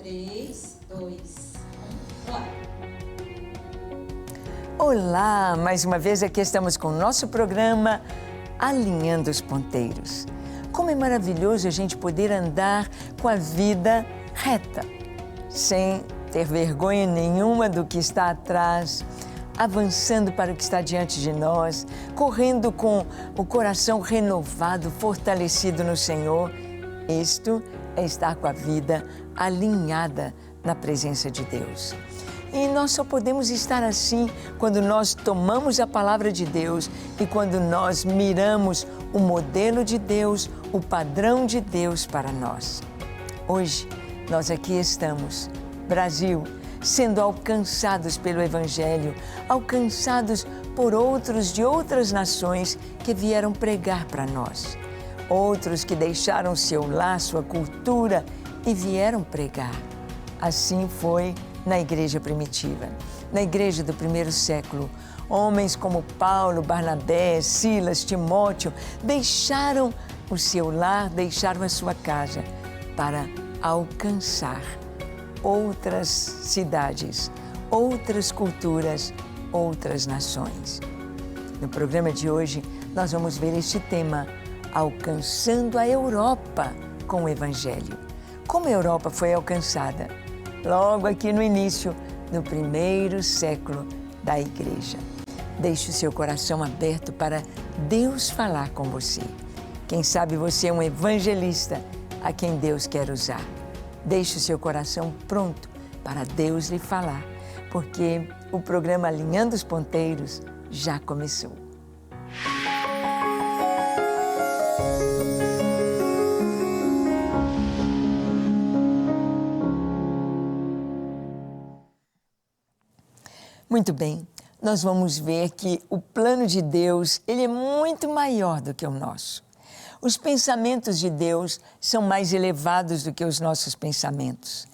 3, 2, 1, bora! Olá, mais uma vez aqui estamos com o nosso programa Alinhando os Ponteiros. Como é maravilhoso a gente poder andar com a vida reta, sem ter vergonha nenhuma do que está atrás, avançando para o que está diante de nós, correndo com o coração renovado, fortalecido no Senhor. Isto é estar com a vida alinhada na presença de Deus. E nós só podemos estar assim quando nós tomamos a palavra de Deus e quando nós miramos o modelo de Deus, o padrão de Deus para nós. Hoje, nós aqui estamos, Brasil, sendo alcançados pelo Evangelho, alcançados por outros de outras nações que vieram pregar para nós. Outros que deixaram seu lar, sua cultura e vieram pregar. Assim foi na igreja primitiva, na igreja do primeiro século. Homens como Paulo, Barnabé, Silas, Timóteo deixaram o seu lar, deixaram a sua casa para alcançar outras cidades, outras culturas, outras nações. No programa de hoje, nós vamos ver este tema, alcançando a Europa com o Evangelho. Como a Europa foi alcançada? Logo aqui no início do primeiro século da Igreja. Deixe o seu coração aberto para Deus falar com você. Quem sabe você é um evangelista a quem Deus quer usar. Deixe o seu coração pronto para Deus lhe falar, porque o programa Alinhando os Ponteiros já começou. Muito bem, nós vamos ver que o plano de Deus, ele é muito maior do que o nosso. Os pensamentos de Deus são mais elevados do que os nossos pensamentos.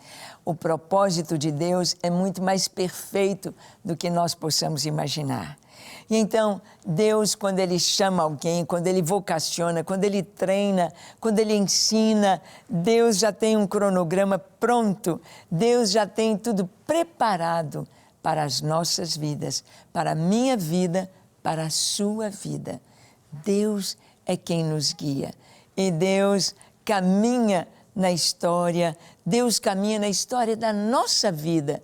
O propósito de Deus é muito mais perfeito do que nós possamos imaginar. E então, Deus, quando Ele chama alguém, quando Ele vocaciona, quando Ele treina, quando Ele ensina, Deus já tem um cronograma pronto, Deus já tem tudo preparado para as nossas vidas, para a minha vida, para a sua vida. Deus é quem nos guia. E Deus caminha na história, Deus caminha na história da nossa vida,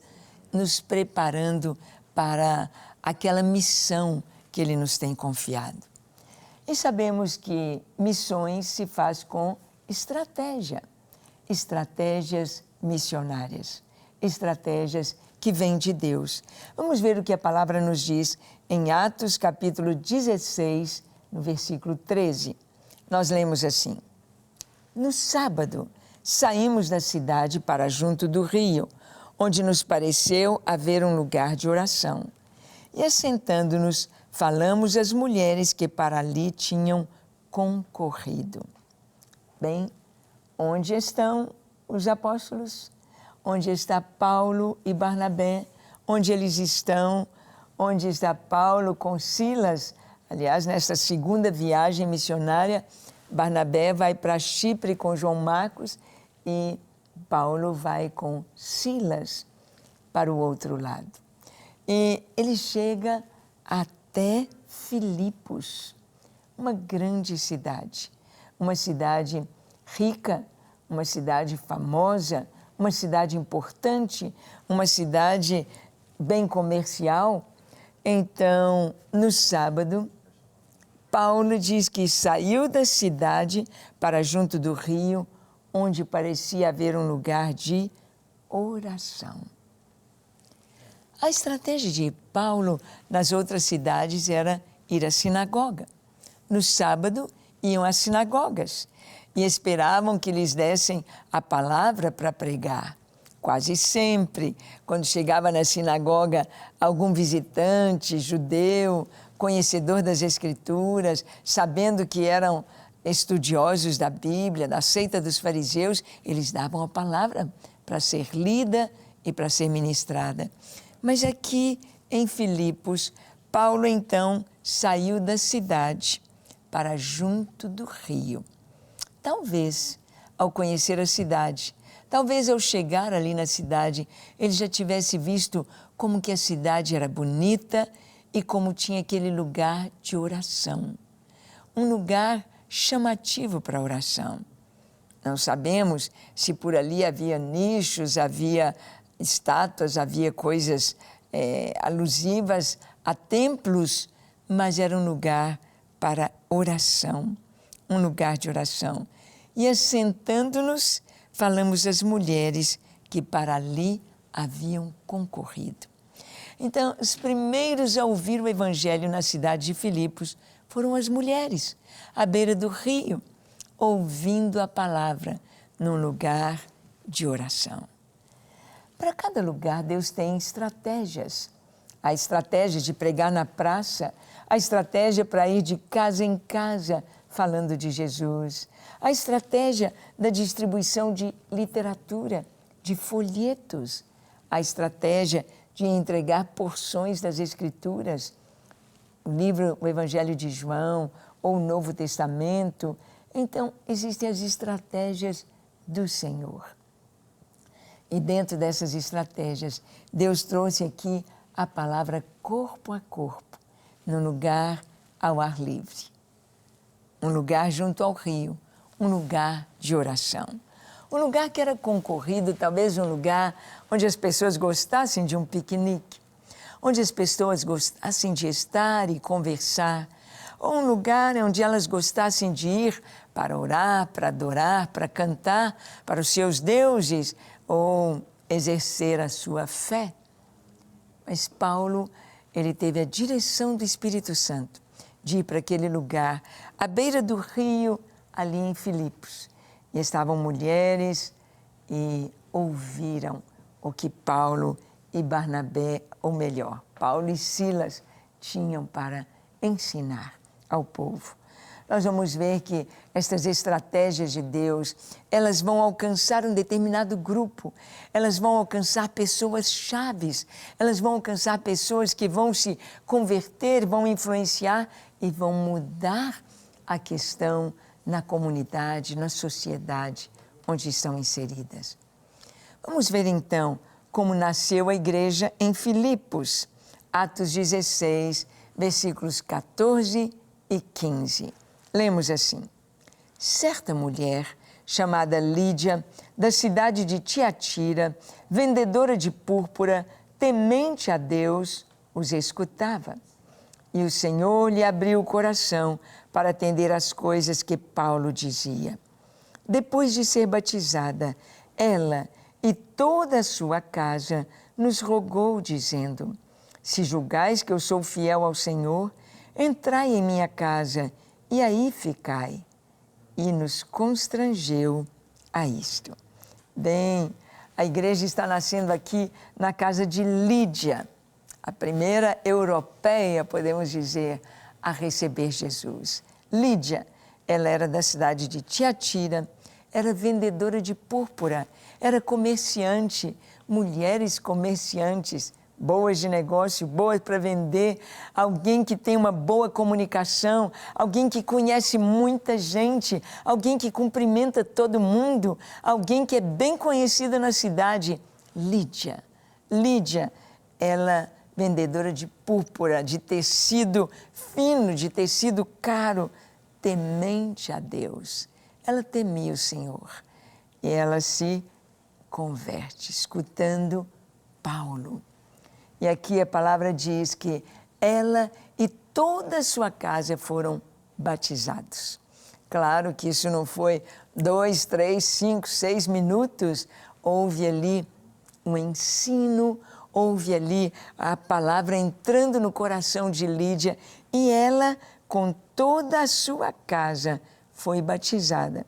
nos preparando para aquela missão que Ele nos tem confiado. E sabemos que missões se faz com estratégia, estratégias missionárias, estratégias que vem de Deus. Vamos ver o que a palavra nos diz em Atos capítulo 16, no versículo 13. Nós lemos assim: No sábado, saímos da cidade para junto do rio, onde nos pareceu haver um lugar de oração. E assentando-nos, falamos às mulheres que para ali tinham concorrido. Bem, onde estão os apóstolos? Onde está Paulo e Barnabé? Onde eles estão? Onde está Paulo com Silas? Aliás, nesta segunda viagem missionária, Barnabé vai para Chipre com João Marcos e Paulo vai com Silas para o outro lado. E ele chega até Filipos, uma grande cidade, uma cidade rica, uma cidade famosa, uma cidade importante, uma cidade bem comercial. Então, no sábado, Paulo diz que saiu da cidade para junto do rio, onde parecia haver um lugar de oração. A estratégia de Paulo nas outras cidades era ir à sinagoga. No sábado, iam às sinagogas e esperavam que lhes dessem a palavra para pregar. Quase sempre, quando chegava na sinagoga algum visitante judeu, conhecedor das Escrituras, sabendo que eram estudiosos da Bíblia, da seita dos fariseus, eles davam a palavra para ser lida e para ser ministrada. Mas aqui em Filipos, Paulo então saiu da cidade para junto do rio. Talvez, ao conhecer a cidade, Talvez ao chegar ali na cidade, ele já tivesse visto como que a cidade era bonita e como tinha aquele lugar de oração. Um lugar chamativo para a oração. Não sabemos se por ali havia nichos, havia estátuas, havia coisas alusivas a templos, mas era um lugar para oração, um lugar de oração. E assentando-nos, falamos às mulheres que para ali haviam concorrido. Então, os primeiros a ouvir o Evangelho na cidade de Filipos foram as mulheres, à beira do rio, ouvindo a palavra num lugar de oração. Para cada lugar, Deus tem estratégias. A estratégia de pregar na praça, a estratégia para ir de casa em casa falando de Jesus, a estratégia da distribuição de literatura, de folhetos, a estratégia de entregar porções das Escrituras, o Evangelho de João ou o Novo Testamento. Então, existem as estratégias do Senhor. E dentro dessas estratégias, Deus trouxe aqui a palavra corpo a corpo, num lugar ao ar livre. Um lugar junto ao rio, um lugar de oração. Um lugar que era concorrido, talvez um lugar onde as pessoas gostassem de um piquenique, onde as pessoas gostassem de estar e conversar, ou um lugar onde elas gostassem de ir para orar, para adorar, para cantar para os seus deuses ou exercer a sua fé. Mas Paulo, ele teve a direção do Espírito Santo de ir para aquele lugar, à beira do rio, ali em Filipos. E estavam mulheres e ouviram o que Paulo e Barnabé, ou melhor, Paulo e Silas, tinham para ensinar ao povo. Nós vamos ver que estas estratégias de Deus, elas vão alcançar um determinado grupo, elas vão alcançar pessoas chaves, elas vão alcançar pessoas que vão se converter, vão influenciar e vão mudar a questão na comunidade, na sociedade onde estão inseridas. Vamos ver então como nasceu a igreja em Filipos, Atos 16, versículos 14 e 15. Lemos assim: certa mulher, chamada Lídia, da cidade de Tiatira, vendedora de púrpura, temente a Deus, os escutava. E o Senhor lhe abriu o coração para atender às coisas que Paulo dizia. Depois de ser batizada, ela e toda a sua casa nos rogou, dizendo: se julgais que eu sou fiel ao Senhor, entrai em minha casa e aí ficai. E nos constrangeu a isto. Bem, a igreja está nascendo aqui na casa de Lídia, a primeira europeia, podemos dizer, a receber Jesus. Lídia, ela era da cidade de Tiatira, era vendedora de púrpura, era comerciante, mulheres comerciantes, boas de negócio, boas para vender, alguém que tem uma boa comunicação, alguém que conhece muita gente, alguém que cumprimenta todo mundo, alguém que é bem conhecida na cidade. Lídia. Lídia, ela vendedora de púrpura, de tecido fino, de tecido caro, temente a Deus. Ela temia o Senhor e ela se converte, escutando Paulo. E aqui a palavra diz que ela e toda a sua casa foram batizados. Claro que isso não foi 2, 3, 5, 6 minutos. Houve ali um ensino, houve ali a palavra entrando no coração de Lídia e ela, com toda a sua casa, foi batizada.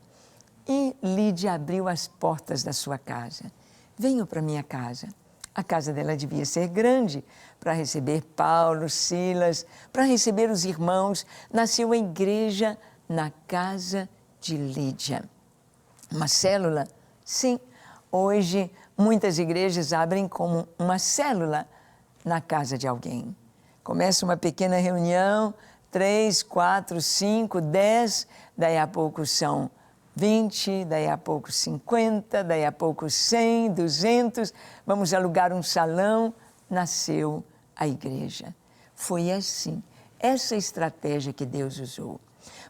E Lídia abriu as portas da sua casa. Venham para minha casa. A casa dela devia ser grande para receber Paulo, Silas, para receber os irmãos. Nasceu a igreja na casa de Lídia. Uma célula? Sim. Hoje, muitas igrejas abrem como uma célula na casa de alguém. Começa uma pequena reunião, 3, 4, 5, 10, daí a pouco são 20, daí a pouco 50, daí a pouco 100, 200, vamos alugar um salão, nasceu a igreja. Foi assim, essa estratégia que Deus usou.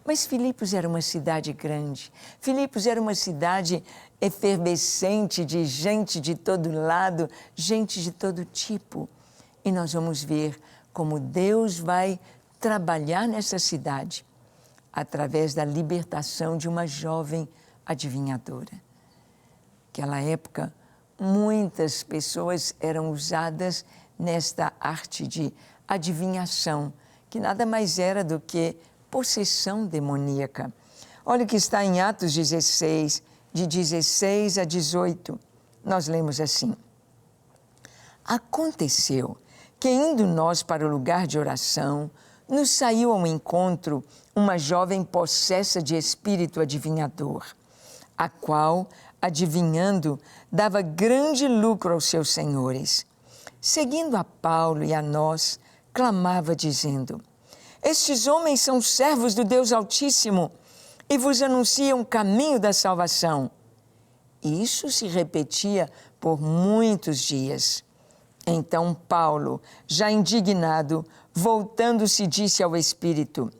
Mas Filipos era uma cidade grande, Filipos era uma cidade efervescente de gente de todo lado, gente de todo tipo. E nós vamos ver como Deus vai trabalhar nessa cidade através da libertação de uma jovem adivinhadora. Naquela época, muitas pessoas eram usadas nesta arte de adivinhação, que nada mais era do que possessão demoníaca. Olha o que está em Atos 16, de 16 a 18. Nós lemos assim: Aconteceu que, indo nós para o lugar de oração, nos saiu ao encontro uma jovem possessa de espírito adivinhador, a qual, adivinhando, dava grande lucro aos seus senhores. Seguindo a Paulo e a nós, clamava dizendo: Estes homens são servos do Deus Altíssimo e vos anunciam o caminho da salvação. Isso se repetia por muitos dias. Então Paulo, já indignado, voltando-se, disse ao Espírito: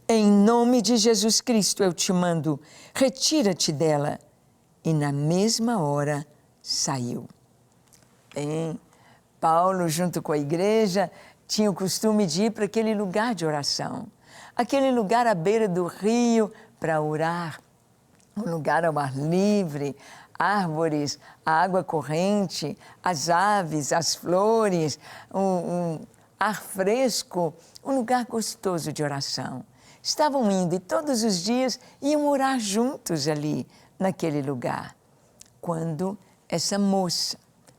Em nome de Jesus Cristo eu te mando, retira-te dela. E na mesma hora saiu. Bem, Paulo, junto com a igreja, tinha o costume de ir para aquele lugar de oração, aquele lugar à beira do rio para orar, um lugar ao ar livre, árvores, a água corrente, as aves, as flores, um ar fresco, um lugar gostoso de oração. Estavam indo e todos os dias iam orar juntos ali, naquele lugar. Quando essa moça,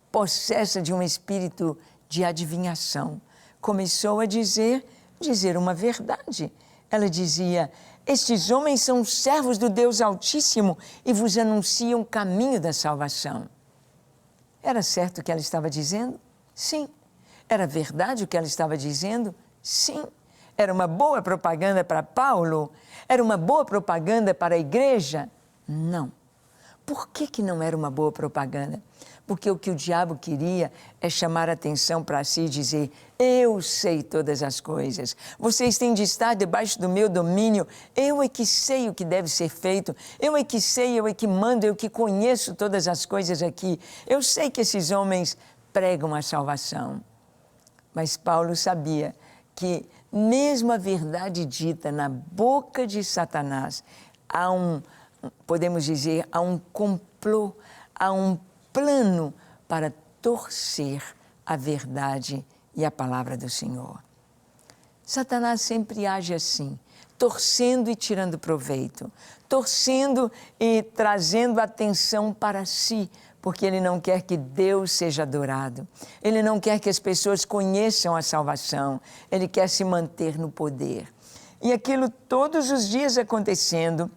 possessa de um espírito de adivinhação, começou a dizer uma verdade. Ela dizia: Estes homens são servos do Deus Altíssimo e vos anunciam o caminho da salvação. Era certo o que ela estava dizendo? Sim. Era verdade o que ela estava dizendo? Sim. Era uma boa propaganda para Paulo? Era uma boa propaganda para a igreja? Não. Por que não era uma boa propaganda? Porque o que o diabo queria é chamar a atenção para si e dizer: eu sei todas as coisas, vocês têm de estar debaixo do meu domínio, eu é que sei o que deve ser feito, eu é que sei, eu é que mando, eu que conheço todas as coisas aqui, eu sei que esses homens pregam a salvação. Mas Paulo sabia que mesmo a verdade dita na boca de Satanás, podemos dizer, há um complô, há um plano para torcer a verdade e a palavra do Senhor. Satanás sempre age assim, torcendo e tirando proveito, torcendo e trazendo atenção para si, porque ele não quer que Deus seja adorado, ele não quer que as pessoas conheçam a salvação, ele quer se manter no poder. E aquilo todos os dias acontecendo,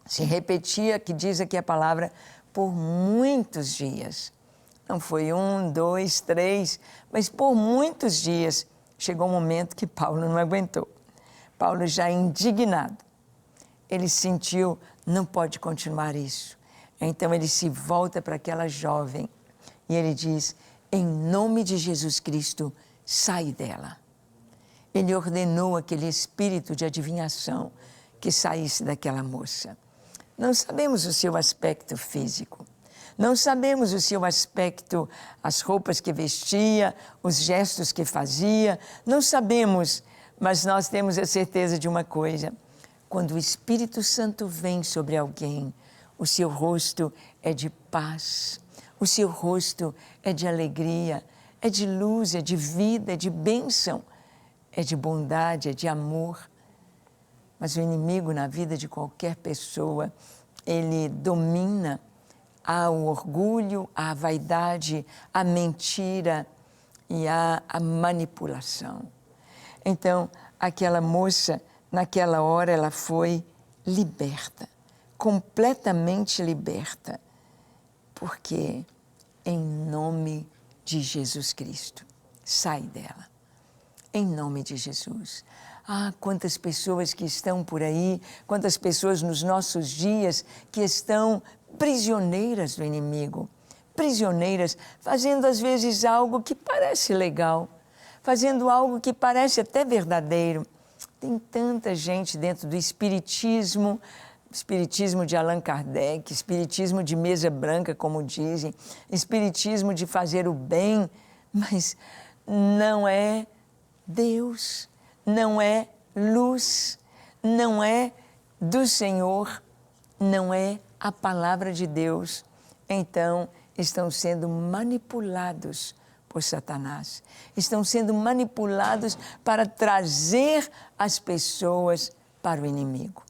se repetia, que diz aqui a palavra, por muitos dias. Não foi 1, 2, 3, mas por muitos dias. Chegou um momento que Paulo não aguentou. Paulo, já indignado, ele sentiu: não pode continuar isso. Então ele se volta para aquela jovem e ele diz: em nome de Jesus Cristo, sai dela. Ele ordenou aquele espírito de adivinhação que saísse daquela moça. Não sabemos o seu aspecto físico, não sabemos o seu aspecto, as roupas que vestia, os gestos que fazia, não sabemos, mas nós temos a certeza de uma coisa: quando o Espírito Santo vem sobre alguém, o seu rosto é de paz, o seu rosto é de alegria, é de luz, é de vida, é de bênção, é de bondade, é de amor. Mas o inimigo na vida de qualquer pessoa, ele domina o orgulho, a vaidade, a mentira e a manipulação. Então, aquela moça, naquela hora, ela foi liberta, completamente liberta, porque em nome de Jesus Cristo, sai dela. Em nome de Jesus. Ah, quantas pessoas que estão por aí, quantas pessoas nos nossos dias que estão prisioneiras do inimigo, prisioneiras, fazendo às vezes algo que parece legal, fazendo algo que parece até verdadeiro. Tem tanta gente dentro do espiritismo de Allan Kardec, espiritismo de mesa branca, como dizem, espiritismo de fazer o bem, mas não é Deus, não é luz, não é do Senhor, não é a palavra de Deus. Então, estão sendo manipulados por Satanás. Estão sendo manipulados para trazer as pessoas para o inimigo.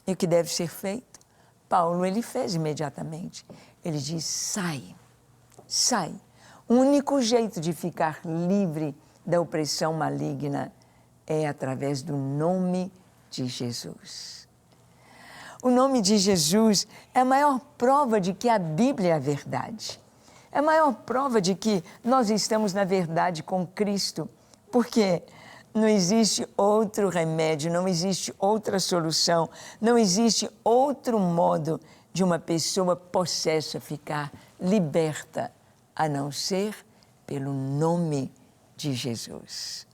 E o que deve ser feito? Paulo, ele fez imediatamente. Ele diz, sai, sai. O único jeito de ficar livre da opressão maligna é através do nome de Jesus. O nome de Jesus é a maior prova de que a Bíblia é a verdade. É a maior prova de que nós estamos na verdade com Cristo, porque não existe outro remédio, não existe outra solução, não existe outro modo de uma pessoa possessa ficar liberta, a não ser pelo nome de Jesus.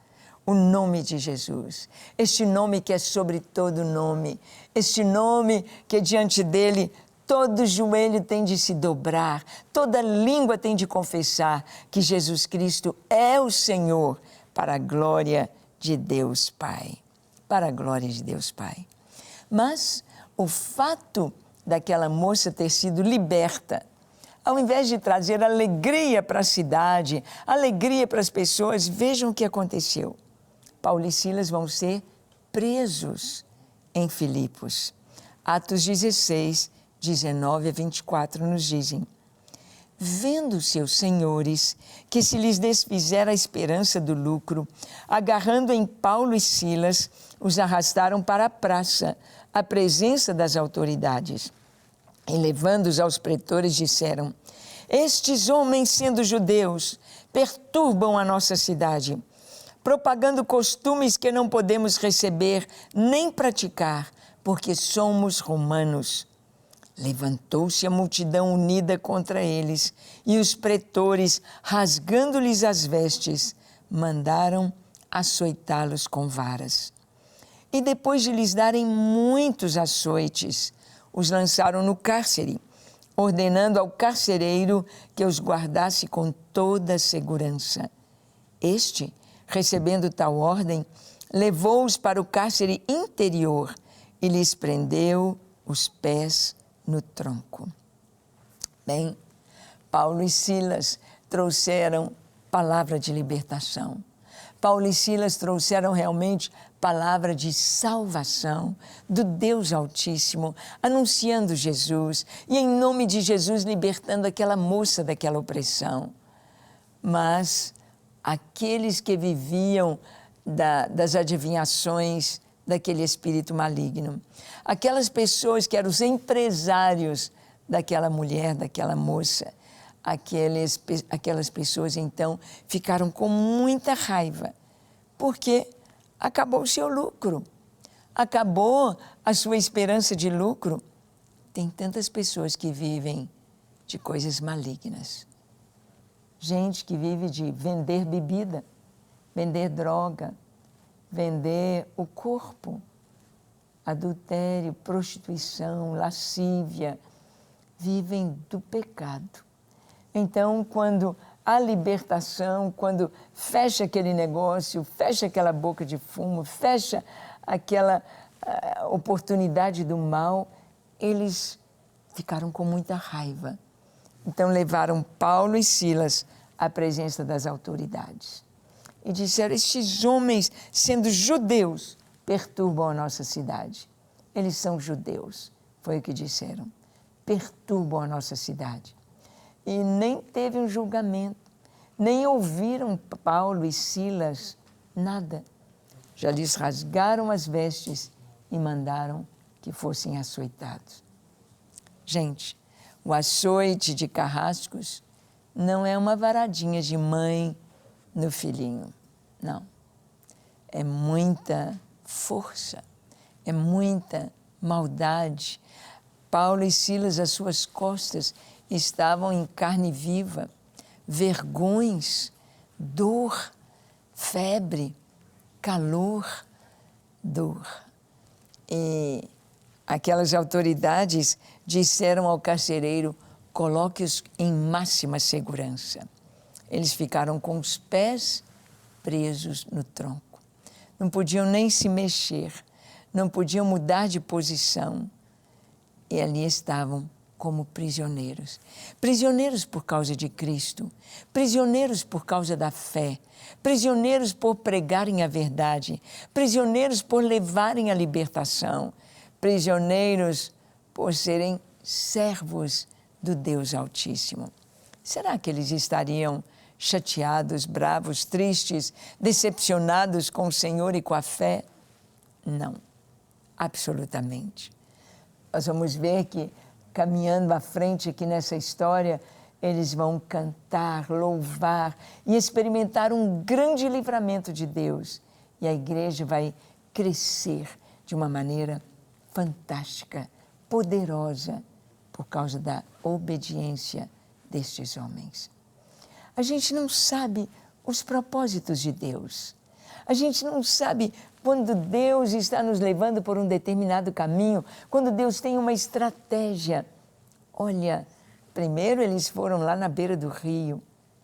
O nome de Jesus, este nome que é sobre todo nome, este nome que diante dele todo joelho tem de se dobrar, toda língua tem de confessar que Jesus Cristo é o Senhor, para a glória de Deus Pai. Para a glória de Deus Pai. Mas o fato daquela moça ter sido liberta, ao invés de trazer alegria para a cidade, alegria para as pessoas, vejam o que aconteceu. Paulo e Silas vão ser presos em Filipos. Atos 16, 19 a 24 nos dizem: vendo seus senhores que se lhes desfizera a esperança do lucro, agarrando em Paulo e Silas, os arrastaram para a praça, à presença das autoridades. E levando-os aos pretores, disseram: estes homens, sendo judeus, perturbam a nossa cidade, propagando costumes que não podemos receber nem praticar, porque somos romanos. Levantou-se a multidão unida contra eles, e os pretores, rasgando-lhes as vestes, mandaram açoitá-los com varas. E depois de lhes darem muitos açoites, os lançaram no cárcere, ordenando ao carcereiro que os guardasse com toda a segurança. Este, recebendo tal ordem, levou-os para o cárcere interior e lhes prendeu os pés no tronco. Bem, Paulo e Silas trouxeram palavra de libertação. Paulo e Silas trouxeram realmente palavra de salvação do Deus Altíssimo, anunciando Jesus e, em nome de Jesus, libertando aquela moça daquela opressão. Mas aqueles que viviam das adivinhações daquele espírito maligno, aquelas pessoas que eram os empresários daquela mulher, daquela moça, aquelas pessoas então ficaram com muita raiva, porque acabou o seu lucro, acabou a sua esperança de lucro. Tem tantas pessoas que vivem de coisas malignas, gente que vive de vender bebida, vender droga, vender o corpo, adultério, prostituição, lascívia, vivem do pecado. Então, quando há libertação, quando fecha aquele negócio, fecha aquela boca de fumo, fecha aquela oportunidade do mal, eles ficaram com muita raiva. Então, levaram Paulo e Silas à presença das autoridades. E disseram: estes homens, sendo judeus, perturbam a nossa cidade. Eles são judeus, foi o que disseram. Perturbam a nossa cidade. E nem teve um julgamento, nem ouviram Paulo e Silas, nada. Já lhes rasgaram as vestes e mandaram que fossem açoitados. Gente, o açoite de carrascos não é uma varadinha de mãe no filhinho, não. É muita força, é muita maldade. Paulo e Silas, às suas costas, estavam em carne viva, vergões, dor, febre, calor, dor. E aquelas autoridades disseram ao carcereiro: coloque-os em máxima segurança. Eles ficaram com os pés presos no tronco. Não podiam nem se mexer, não podiam mudar de posição. E ali estavam como prisioneiros. Prisioneiros por causa de Cristo, prisioneiros por causa da fé, prisioneiros por pregarem a verdade, prisioneiros por levarem a libertação, prisioneiros por serem servos do Deus Altíssimo. Será que eles estariam chateados, bravos, tristes, decepcionados com o Senhor e com a fé? Não, absolutamente. Nós vamos ver que, caminhando à frente aqui nessa história, eles vão cantar, louvar e experimentar um grande livramento de Deus. E a igreja vai crescer de uma maneira fantástica, poderosa, por causa da obediência destes homens. A gente não sabe os propósitos de Deus. A gente não sabe quando Deus está nos levando por um determinado caminho, quando Deus tem uma estratégia. Olha, primeiro eles foram lá na beira do rio,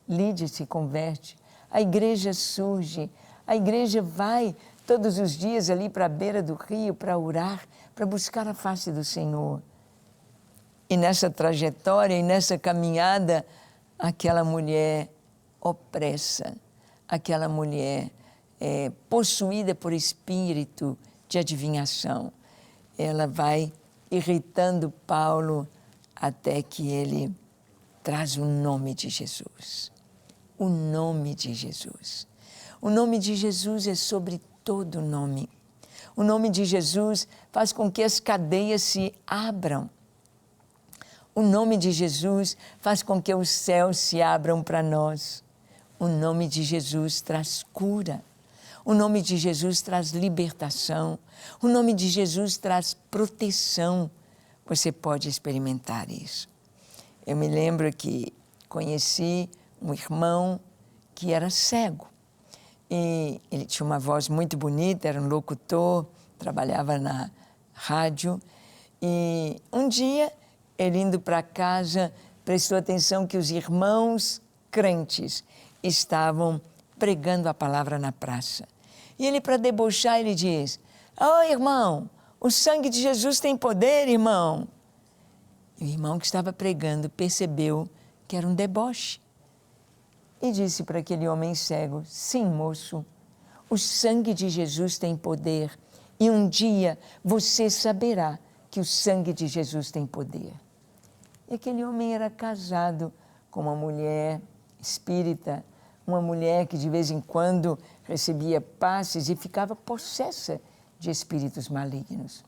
Lídia se converte, a igreja surge, a igreja vai todos os dias ali para a beira do rio para orar, para buscar a face do Senhor. E nessa trajetória e nessa caminhada, aquela mulher opressa, aquela mulher possuída por espírito de adivinhação, ela vai irritando Paulo até que ele traz o nome de Jesus. O nome de Jesus. O nome de Jesus é sobre todo nome. O nome de Jesus faz com que as cadeias se abram. O nome de Jesus faz com que os céus se abram para nós. O nome de Jesus traz cura. O nome de Jesus traz libertação. O nome de Jesus traz proteção. Você pode experimentar isso. Eu me lembro que conheci um irmão que era cego. E ele tinha uma voz muito bonita, era um locutor, trabalhava na rádio. E um dia, ele indo para casa, prestou atenção que os irmãos crentes estavam pregando a palavra na praça. E ele, para debochar, ele diz: "Ô, irmão, o sangue de Jesus tem poder, irmão." E o irmão que estava pregando percebeu que era um deboche. E disse para aquele homem cego: "Sim, moço, o sangue de Jesus tem poder. E um dia você saberá que o sangue de Jesus tem poder." E aquele homem era casado com uma mulher espírita, uma mulher que de vez em quando recebia passes e ficava possessa de espíritos malignos.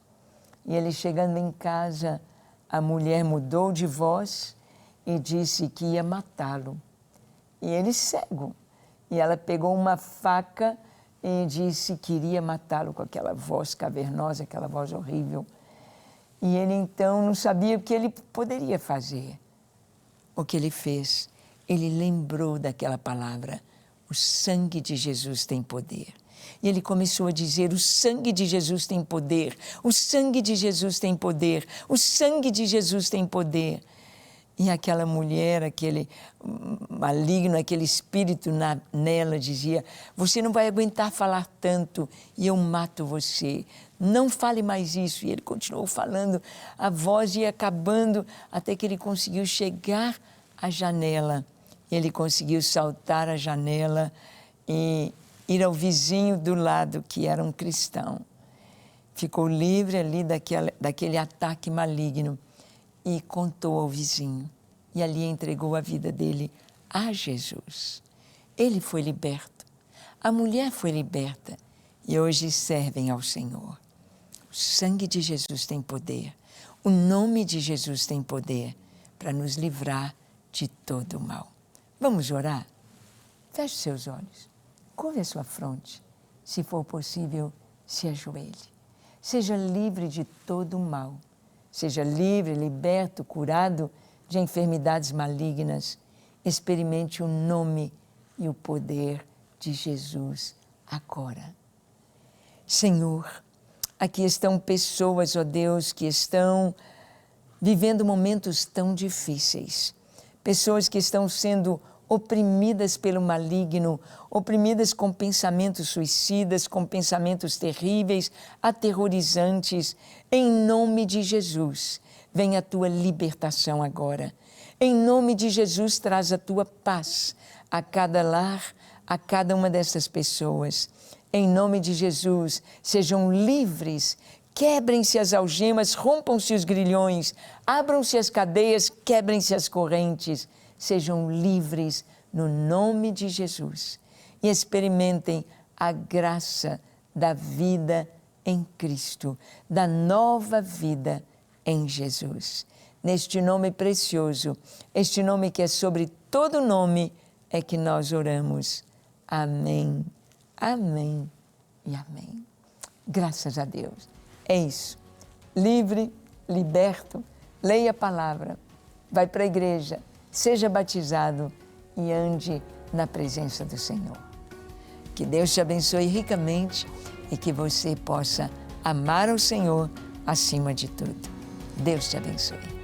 E ele, chegando em casa, a mulher mudou de voz e disse que ia matá-lo. E ele cego. E ela pegou uma faca e disse que iria matá-lo com aquela voz cavernosa, aquela voz horrível. E ele então não sabia o que ele poderia fazer. O que ele fez? Ele lembrou daquela palavra: o sangue de Jesus tem poder. E ele começou a dizer: o sangue de Jesus tem poder, o sangue de Jesus tem poder, o sangue de Jesus tem poder. E aquela mulher, aquele maligno, aquele espírito nela dizia: "Você não vai aguentar falar tanto e eu mato você. Não fale mais isso." E ele continuou falando, a voz ia acabando até que ele conseguiu chegar à janela. Ele conseguiu saltar a janela e ir ao vizinho do lado, que era um cristão. Ficou livre ali daquele ataque maligno e contou ao vizinho. E ali entregou a vida dele a Jesus. Ele foi liberto. A mulher foi liberta. E hoje servem ao Senhor. O sangue de Jesus tem poder. O nome de Jesus tem poder para nos livrar de todo o mal. Vamos orar? Feche seus olhos. Curve a sua fronte. Se for possível, se ajoelhe. Seja livre de todo o mal. Seja livre, liberto, curado de enfermidades malignas. Experimente o nome e o poder de Jesus agora. Senhor, aqui estão pessoas, ó Deus, que estão vivendo momentos tão difíceis. Pessoas que estão sendo oprimidas pelo maligno, oprimidas com pensamentos suicidas, com pensamentos terríveis, aterrorizantes. Em nome de Jesus, vem a tua libertação agora. Em nome de Jesus, traz a tua paz a cada lar, a cada uma dessas pessoas. Em nome de Jesus, sejam livres, quebrem-se as algemas, rompam-se os grilhões, abram-se as cadeias, quebrem-se as correntes. Sejam livres no nome de Jesus e experimentem a graça da vida em Cristo, da nova vida em Jesus. Neste nome precioso, este nome que é sobre todo nome, é que nós oramos. Amém, amém e amém. Graças a Deus. É isso. Livre, liberto, leia a palavra, vai para a igreja, seja batizado e ande na presença do Senhor. Que Deus te abençoe ricamente e que você possa amar o Senhor acima de tudo. Deus te abençoe.